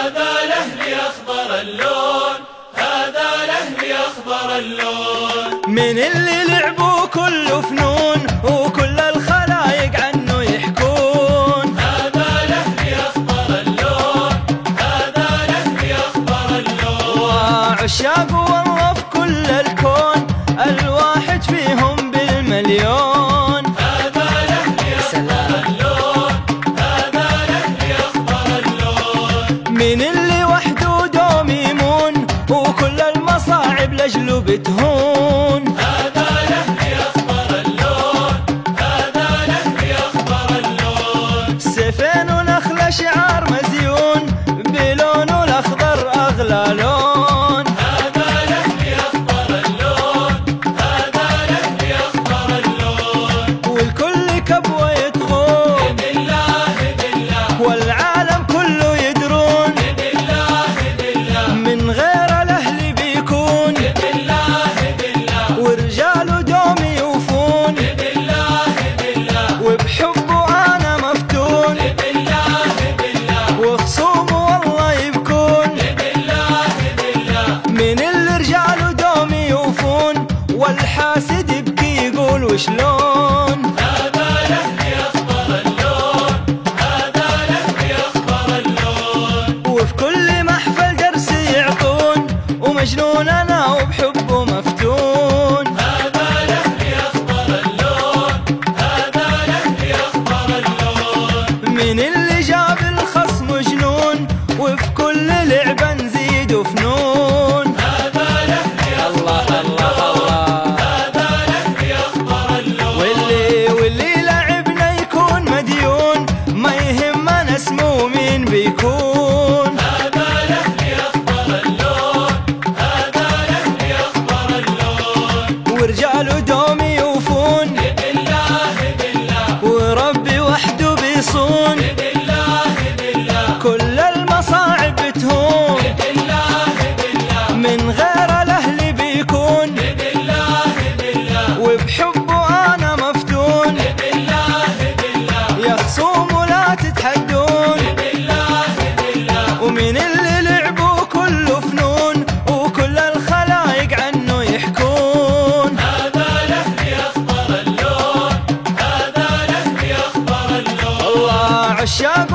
هذا الأهلي أخضر اللون، هذا الأهلي أخضر اللون. من اللي لعبوا كله فنون وكل الخلايق عنه يحكون. هذا الأهلي أخضر اللون، هذا الأهلي أخضر اللون. وعشاق والله في كل الكون الواحد فيهم بالمليون. هذا الأهلي أخضر اللون، هذا الأهلي أخضر اللون. من اللي وحده دوم يمون وكل المصاعب لأجله بتهون. هذا الأهلي أخضر اللون، هذا الأهلي أخضر اللون. سيفين ونخلة شعار مزيون بلونه الأخضر أغلى لون. هذا الأهلي أخضر اللون، هذا الأهلي أخضر اللون. والكل كبوة يطغون بالله بالله، والعالم كله يدرون بالله بالله، من غير الأهلي بيكون. بالله بالله، ورجاله دوم يوفون بالله بالله، وبحبه أنا مفتون. بالله بالله، وخصومه والله يبكون. بالله بالله، من اللي رجاله دوم يوفون والحاسد يبكي يقول وشلون. هذا الأهلي أخضر اللون، هذا الأهلي أخضر اللون. وفي كل محفل درس يعطون ومجنون أنا وبحبه مفتون. هذا الأهلي أخضر اللون، هذا الأهلي أخضر اللون. من اللي جاب الخصم جنون وفي كل لعبة نزيد فنون. هذا الأهلي الله أخضر الله اللون، الله. هذا الأهلي أخضر اللون. واللي لعبنا يكون مديون ما يهمنا اسمه مين بيكون. هذا الأهلي أخضر اللون، هذا الأهلي أخضر اللون. ورجاله دوم يوفون بالله بالله، وربي وحده بيصون. بالله بالله، كل المصاعب بتهون بالله بالله، من غير الأهلي بيكون. بالله بالله، وبحبه أنا مفتون. بالله بالله، يا خصوم ولا تتحدون. بالله بالله، ومن اللي لعبوا كله فنون وكل الخلايق عنه يحكون. هذا الأهلي أخضر اللون، هذا الأهلي أخضر اللون. الله عشاق